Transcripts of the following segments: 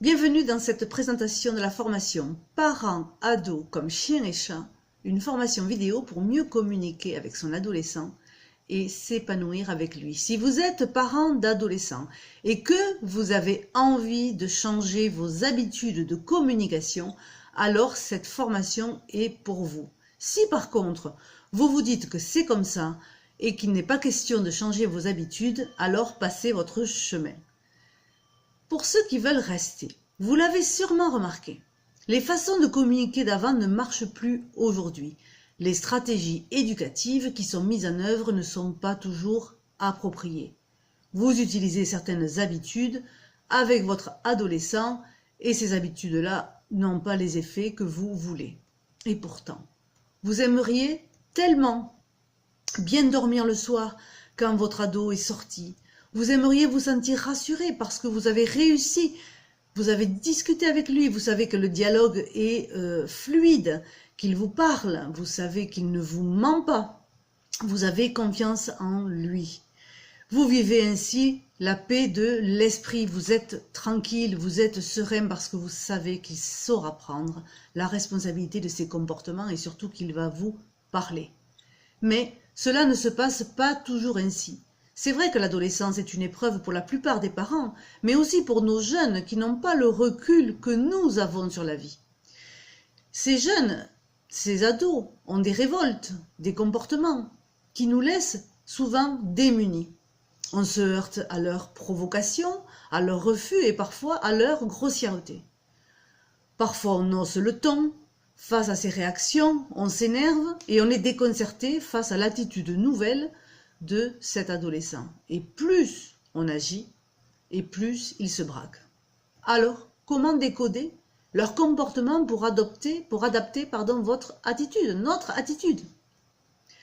Bienvenue dans cette présentation de la formation Parents, ados comme chiens et chats, une formation vidéo pour mieux communiquer avec son adolescent et s'épanouir avec lui. Si vous êtes parent d'adolescents et que vous avez envie de changer vos habitudes de communication, alors cette formation est pour vous. Si par contre, vous vous dites que c'est comme ça et qu'il n'est pas question de changer vos habitudes, alors passez votre chemin. Pour ceux qui veulent rester, vous l'avez sûrement remarqué, les façons de communiquer d'avant ne marchent plus aujourd'hui. Les stratégies éducatives qui sont mises en œuvre ne sont pas toujours appropriées. Vous utilisez certaines habitudes avec votre adolescent et ces habitudes-là n'ont pas les effets que vous voulez. Et pourtant, vous aimeriez tellement bien dormir le soir quand votre ado est sorti. Vous aimeriez vous sentir rassuré parce que vous avez réussi, vous avez discuté avec lui, vous savez que le dialogue est fluide, qu'il vous parle, vous savez qu'il ne vous ment pas, vous avez confiance en lui. Vous vivez ainsi la paix de l'esprit, vous êtes tranquille, vous êtes serein parce que vous savez qu'il saura prendre la responsabilité de ses comportements et surtout qu'il va vous parler. Mais cela ne se passe pas toujours ainsi. C'est vrai que l'adolescence est une épreuve pour la plupart des parents, mais aussi pour nos jeunes qui n'ont pas le recul que nous avons sur la vie. Ces jeunes, ces ados, ont des révoltes, des comportements qui nous laissent souvent démunis. On se heurte à leurs provocations, à leurs refus et parfois à leur grossièreté. Parfois on hausse le ton, face à ces réactions, on s'énerve et on est déconcerté face à l'attitude nouvelle de cet adolescent. Et plus on agit, et plus il se braque. Alors, comment décoder leur comportement pour adapter votre attitude, notre attitude?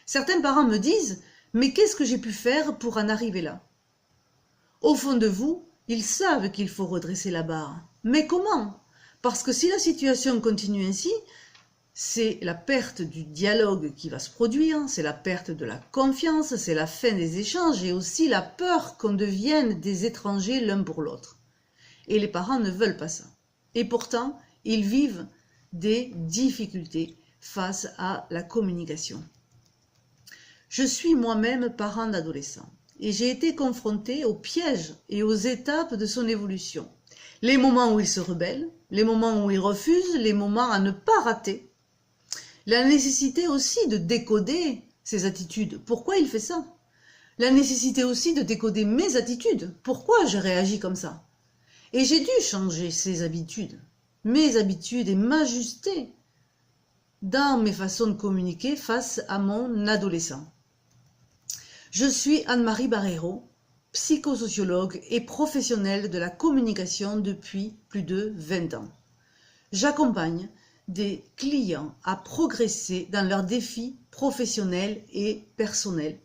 Certains parents me disent, mais qu'est-ce que j'ai pu faire pour en arriver là? Au fond de vous, ils savent qu'il faut redresser la barre. Mais comment? Parce que si la situation continue ainsi, c'est la perte du dialogue qui va se produire, c'est la perte de la confiance, c'est la fin des échanges et aussi la peur qu'on devienne des étrangers l'un pour l'autre. Et les parents ne veulent pas ça. Et pourtant, ils vivent des difficultés face à la communication. Je suis moi-même parent d'adolescent et j'ai été confrontée aux pièges et aux étapes de son évolution. Les moments où il se rebelle, les moments où il refuse, les moments à ne pas rater. La nécessité aussi de décoder ses attitudes. Pourquoi il fait ça? La nécessité aussi de décoder mes attitudes. Pourquoi je réagis comme ça? Et j'ai dû changer ces habitudes, mes habitudes et m'ajuster dans mes façons de communiquer face à mon adolescent. Je suis Anne-Marie Barreiro, psychosociologue et professionnelle de la communication depuis plus de 20 ans. J'accompagne des clients à progresser dans leurs défis professionnels et personnels.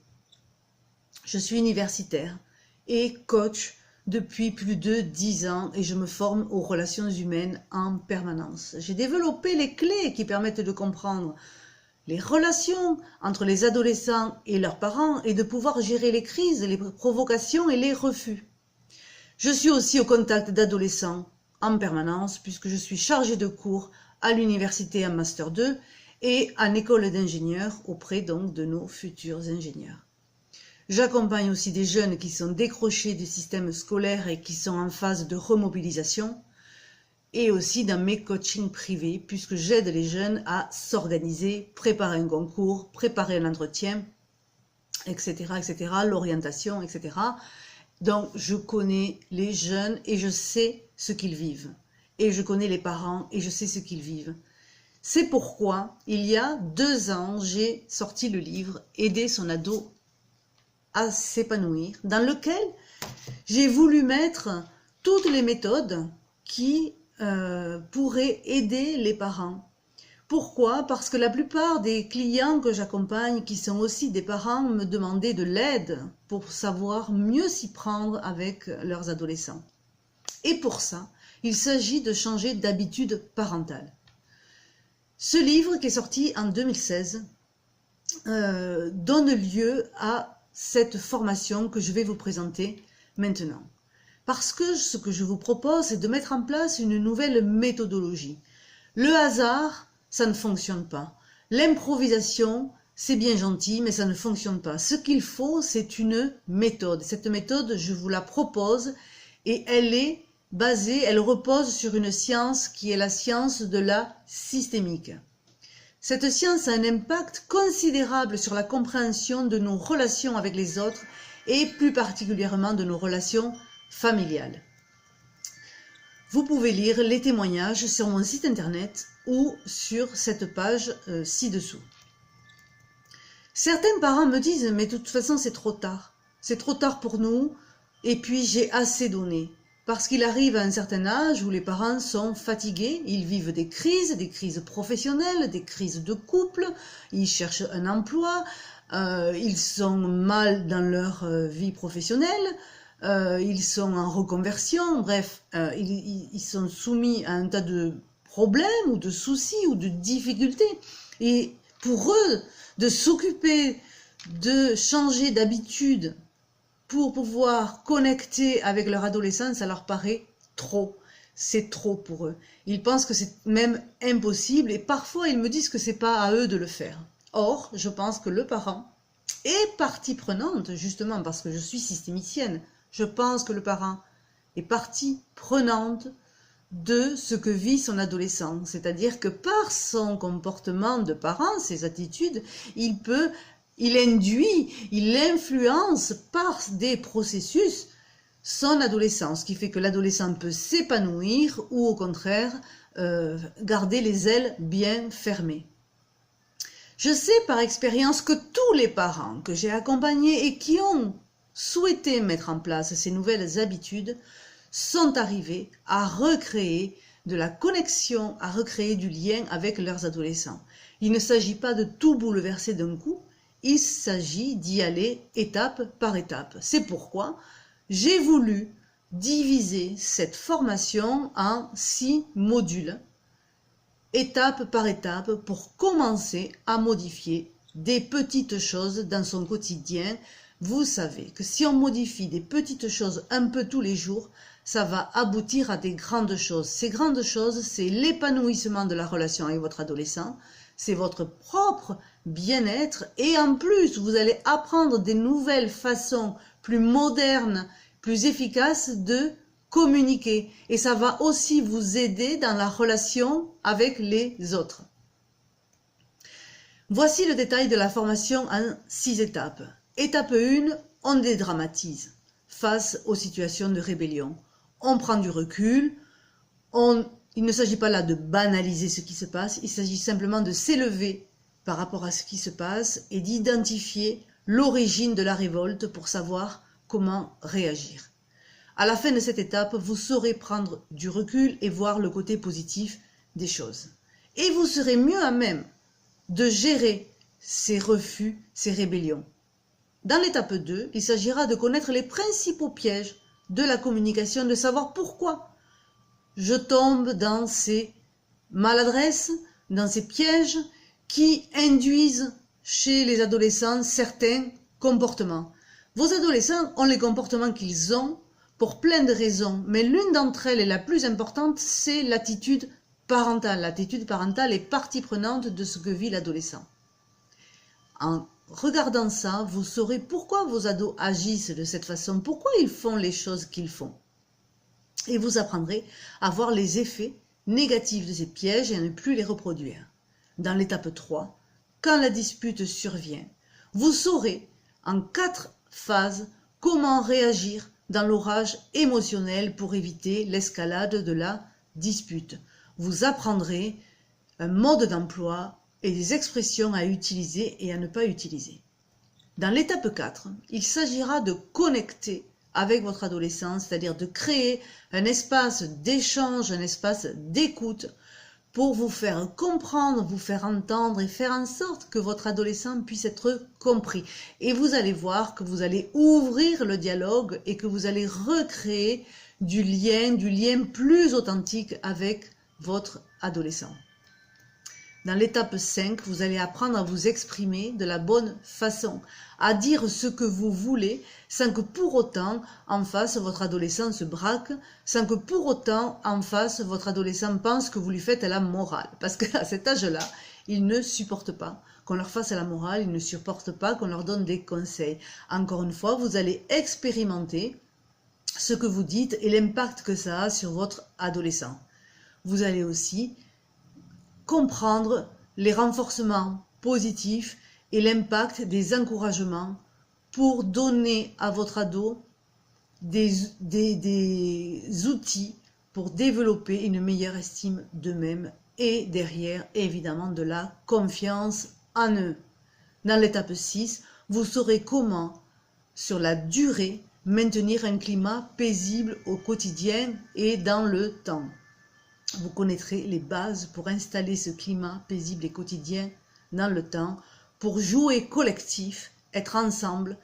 Je suis universitaire et coach depuis plus de 10 ans et je me forme aux relations humaines en permanence. J'ai développé les clés qui permettent de comprendre les relations entre les adolescents et leurs parents et de pouvoir gérer les crises, les provocations et les refus. Je suis aussi au contact d'adolescents en permanence puisque je suis chargée de cours à l'université en Master 2 et en école d'ingénieurs auprès donc de nos futurs ingénieurs. J'accompagne aussi des jeunes qui sont décrochés du système scolaire et qui sont en phase de remobilisation et aussi dans mes coachings privés puisque j'aide les jeunes à s'organiser, préparer un concours, préparer un entretien, etc., etc., l'orientation, etc. Donc je connais les jeunes et je sais ce qu'ils vivent. Et je connais les parents et je sais ce qu'ils vivent. C'est pourquoi, il y a 2 ans, j'ai sorti le livre « Aider son ado à s'épanouir » dans lequel j'ai voulu mettre toutes les méthodes qui pourraient aider les parents. Pourquoi? Parce que la plupart des clients que j'accompagne, qui sont aussi des parents, me demandaient de l'aide pour savoir mieux s'y prendre avec leurs adolescents. Et pour ça, il s'agit de changer d'habitude parentale. Ce livre qui est sorti en 2016 donne lieu à cette formation que je vais vous présenter maintenant. Parce que ce que je vous propose, c'est de mettre en place une nouvelle méthodologie. Le hasard, ça ne fonctionne pas. L'improvisation, c'est bien gentil, mais ça ne fonctionne pas. Ce qu'il faut, c'est une méthode. Cette méthode, je vous la propose et elle est basée, elle repose sur une science qui est la science de la systémique. Cette science a un impact considérable sur la compréhension de nos relations avec les autres et plus particulièrement de nos relations familiales. Vous pouvez lire les témoignages sur mon site internet ou sur cette page ci-dessous. Certains parents me disent « mais de toute façon c'est trop tard pour nous et puis j'ai assez donné ». Parce qu'il arrive à un certain âge où les parents sont fatigués, ils vivent des crises professionnelles, des crises de couple, ils cherchent un emploi, ils sont mal dans leur vie professionnelle, ils sont en reconversion, bref, ils sont soumis à un tas de problèmes ou de soucis ou de difficultés. Et pour eux, de s'occuper, de changer d'habitude pour pouvoir connecter avec leur adolescence, ça leur paraît trop. C'est trop pour eux. Ils pensent que c'est même impossible et parfois ils me disent que c'est pas à eux de le faire. Or, je pense que le parent est partie prenante, justement parce que je suis systémicienne. Je pense que le parent est partie prenante de ce que vit son adolescent. C'est-à-dire que par son comportement de parent, ses attitudes, il induit, il influence par des processus son adolescent, ce qui fait que l'adolescent peut s'épanouir ou au contraire garder les ailes bien fermées. Je sais par expérience que tous les parents que j'ai accompagnés et qui ont souhaité mettre en place ces nouvelles habitudes sont arrivés à recréer de la connexion, à recréer du lien avec leurs adolescents. Il ne s'agit pas de tout bouleverser d'un coup, il s'agit d'y aller étape par étape. C'est pourquoi j'ai voulu diviser cette formation en 6 modules, étape par étape, pour commencer à modifier des petites choses dans son quotidien. Vous savez que si on modifie des petites choses un peu tous les jours, ça va aboutir à des grandes choses. Ces grandes choses, c'est l'épanouissement de la relation avec votre adolescent, c'est votre propre bien-être et en plus, vous allez apprendre des nouvelles façons plus modernes, plus efficaces de communiquer. Et ça va aussi vous aider dans la relation avec les autres. Voici le détail de la formation en 6 étapes. Étape 1, on dédramatise face aux situations de rébellion. On prend du recul, il ne s'agit pas là de banaliser ce qui se passe, il s'agit simplement de s'élever par rapport à ce qui se passe et d'identifier l'origine de la révolte pour savoir comment réagir. À la fin de cette étape, vous saurez prendre du recul et voir le côté positif des choses. Et vous serez mieux à même de gérer ces refus, ces rébellions. Dans l'étape 2, il s'agira de connaître les principaux pièges de la communication, de savoir pourquoi je tombe dans ces maladresses, dans ces pièges qui induisent chez les adolescents certains comportements. Vos adolescents ont les comportements qu'ils ont pour plein de raisons, mais l'une d'entre elles et la plus importante, c'est l'attitude parentale. L'attitude parentale est partie prenante de ce que vit l'adolescent. En regardant ça, vous saurez pourquoi vos ados agissent de cette façon, pourquoi ils font les choses qu'ils font. Et vous apprendrez à voir les effets négatifs de ces pièges et à ne plus les reproduire. Dans l'étape 3, quand la dispute survient, vous saurez en 4 phases comment réagir dans l'orage émotionnel pour éviter l'escalade de la dispute. Vous apprendrez un mode d'emploi et des expressions à utiliser et à ne pas utiliser. Dans l'étape 4, il s'agira de connecter avec votre adolescent, c'est-à-dire de créer un espace d'échange, un espace d'écoute pour vous faire comprendre, vous faire entendre et faire en sorte que votre adolescent puisse être compris. Et vous allez voir que vous allez ouvrir le dialogue et que vous allez recréer du lien plus authentique avec votre adolescent. Dans l'étape 5, vous allez apprendre à vous exprimer de la bonne façon, à dire ce que vous voulez sans que pour autant en face votre adolescent se braque, sans que pour autant en face votre adolescent pense que vous lui faites la morale. Parce qu'à cet âge-là, ils ne supportent pas qu'on leur fasse la morale, ils ne supportent pas qu'on leur donne des conseils. Encore une fois, vous allez expérimenter ce que vous dites et l'impact que ça a sur votre adolescent. Vous allez aussi comprendre les renforcements positifs et l'impact des encouragements pour donner à votre ado des outils pour développer une meilleure estime d'eux-mêmes et derrière, évidemment, de la confiance en eux. Dans l'étape 6, vous saurez comment, sur la durée, maintenir un climat paisible au quotidien et dans le temps. Vous connaîtrez les bases pour installer ce climat paisible et quotidien dans le temps, pour jouer collectif, être ensemble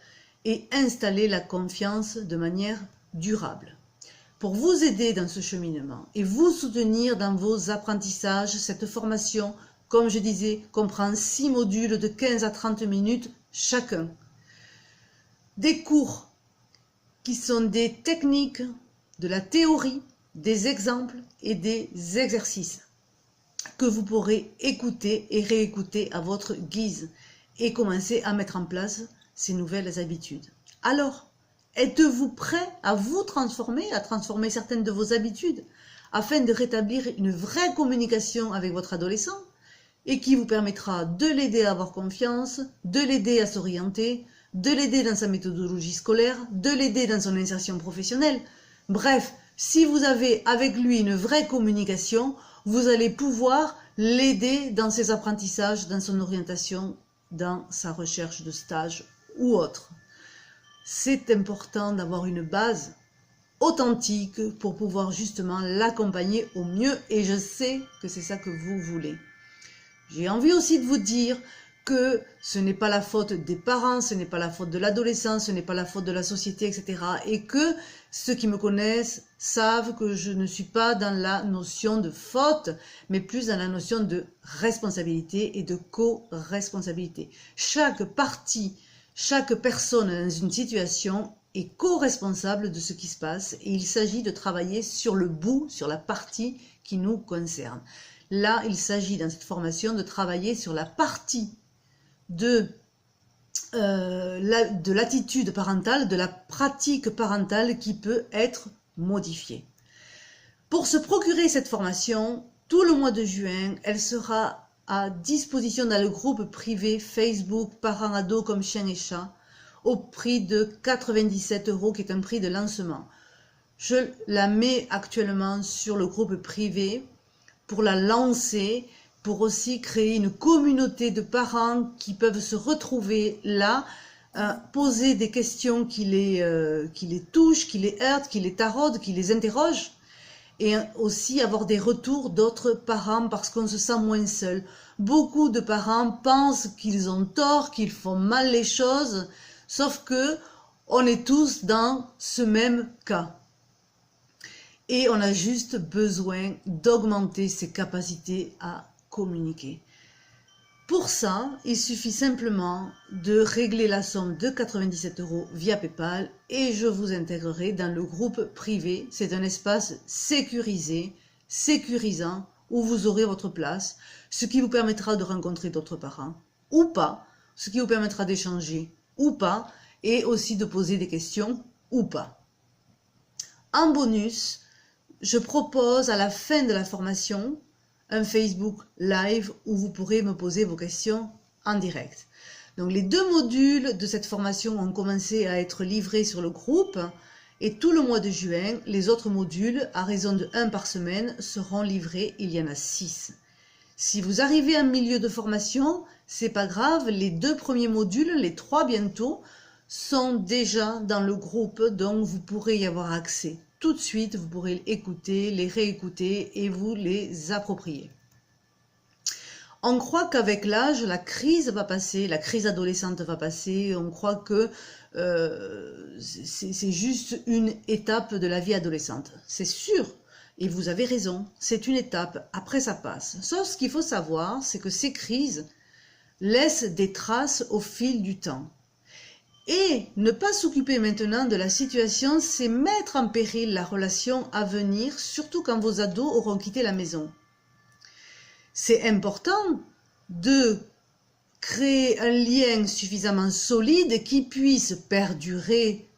et installer la confiance de manière durable. Pour vous aider dans ce cheminement et vous soutenir dans vos apprentissages, cette formation, comme je disais, comprend 6 modules de 15 à 30 minutes chacun. Des cours qui sont des techniques, de la théorie, des exemples et des exercices que vous pourrez écouter et réécouter à votre guise et commencer à mettre en place ces nouvelles habitudes. Alors, êtes-vous prêt à vous transformer, à transformer certaines de vos habitudes afin de rétablir une vraie communication avec votre adolescent et qui vous permettra de l'aider à avoir confiance, de l'aider à s'orienter, de l'aider dans sa méthodologie scolaire, de l'aider dans son insertion professionnelle. Bref, si vous avez avec lui une vraie communication, vous allez pouvoir l'aider dans ses apprentissages, dans son orientation, dans sa recherche de stage ou autre. C'est important d'avoir une base authentique pour pouvoir justement l'accompagner au mieux et je sais que c'est ça que vous voulez. J'ai envie aussi de vous dire que ce n'est pas la faute des parents, ce n'est pas la faute de l'adolescent, ce n'est pas la faute de la société, etc. Et que ceux qui me connaissent savent que je ne suis pas dans la notion de faute, mais plus dans la notion de responsabilité et de co-responsabilité. Chaque partie, chaque personne dans une situation est co-responsable de ce qui se passe et il s'agit de travailler sur le bout, sur la partie qui nous concerne. Là, il s'agit dans cette formation de travailler sur la partie de l'attitude parentale, de la pratique parentale qui peut être modifiée. Pour se procurer cette formation, tout le mois de juin, elle sera à disposition dans le groupe privé Facebook Parents Ados comme Chien et Chat au prix de 97 € qui est un prix de lancement. Je la mets actuellement sur le groupe privé pour la lancer, pour aussi créer une communauté de parents qui peuvent se retrouver là, poser des questions qui les touchent, qui les heurtent, qui les taraudent, qui les interrogent, et aussi avoir des retours d'autres parents parce qu'on se sent moins seul. Beaucoup de parents pensent qu'ils ont tort, qu'ils font mal les choses, sauf que on est tous dans ce même cas. Et on a juste besoin d'augmenter ses capacités à communiquer. Pour ça, il suffit simplement de régler la somme de 97 € via PayPal et je vous intégrerai dans le groupe privé. C'est un espace sécurisé, sécurisant, où vous aurez votre place, ce qui vous permettra de rencontrer d'autres parents ou pas, ce qui vous permettra d'échanger ou pas, et aussi de poser des questions ou pas. En bonus, je propose à la fin de la formation un Facebook Live où vous pourrez me poser vos questions en direct. Donc les 2 modules de cette formation ont commencé à être livrés sur le groupe et tout le mois de juin, les autres modules, à raison de 1 par semaine, seront livrés. Il y en a 6. Si vous arrivez en milieu de formation, c'est pas grave, les 2 premiers modules, les 3 bientôt, sont déjà dans le groupe, donc vous pourrez y avoir accès. Tout de suite, vous pourrez écouter, les réécouter et vous les approprier. On croit qu'avec l'âge, la crise va passer, la crise adolescente va passer, on croit que c'est juste une étape de la vie adolescente. C'est sûr, Et vous avez raison, c'est une étape, après ça passe. Sauf ce qu'il faut savoir, c'est que ces crises laissent des traces au fil du temps. Et ne pas s'occuper maintenant de la situation, c'est mettre en péril la relation à venir, surtout quand vos ados auront quitté la maison. C'est important de créer un lien suffisamment solide qui puisse perdurer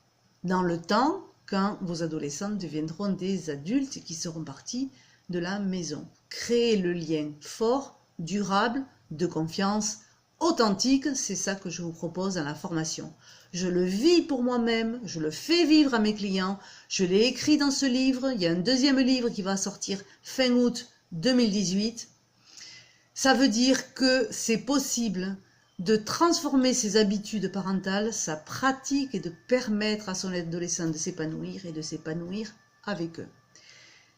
dans le temps quand vos adolescents deviendront des adultes et qui seront partis de la maison. Créer le lien fort, durable, de confiance, authentique, c'est ça que je vous propose dans la formation. Je le vis pour moi-même, je le fais vivre à mes clients, je l'ai écrit dans ce livre, il y a un deuxième livre qui va sortir fin août 2018. Ça veut dire que c'est possible de transformer ses habitudes parentales, sa pratique et de permettre à son adolescent de s'épanouir et de s'épanouir avec eux.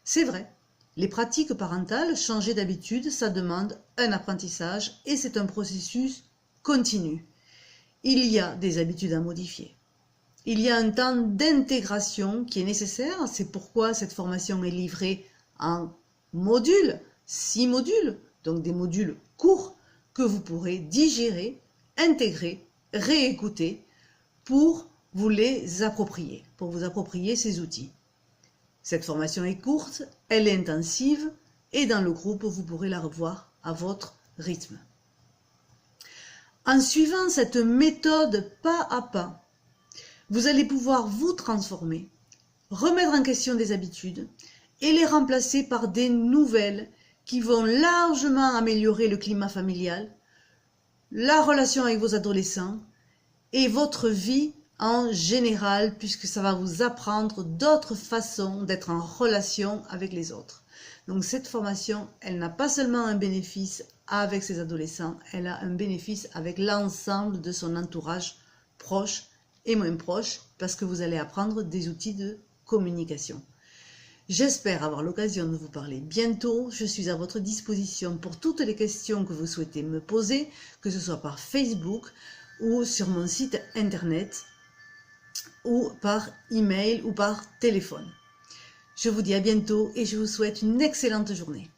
C'est vrai, les pratiques parentales, changer d'habitude, ça demande un apprentissage et c'est un processus continu. Il y a des habitudes à modifier. Il y a un temps d'intégration qui est nécessaire, c'est pourquoi cette formation est livrée en modules, 6 modules, donc des modules courts que vous pourrez digérer, intégrer, réécouter pour vous les approprier, pour vous approprier ces outils. Cette formation est courte, elle est intensive et dans le groupe, vous pourrez la revoir à votre rythme. En suivant cette méthode pas à pas, vous allez pouvoir vous transformer, remettre en question des habitudes et les remplacer par des nouvelles qui vont largement améliorer le climat familial, la relation avec vos adolescents et votre vie en général, puisque ça va vous apprendre d'autres façons d'être en relation avec les autres. Donc cette formation, elle n'a pas seulement un bénéfice avec ses adolescents, elle a un bénéfice avec l'ensemble de son entourage proche et moins proche, parce que vous allez apprendre des outils de communication. J'espère avoir l'occasion de vous parler bientôt. Je suis à votre disposition pour toutes les questions que vous souhaitez me poser, que ce soit par Facebook ou sur mon site internet ou par email ou par téléphone. Je vous dis à bientôt et je vous souhaite une excellente journée.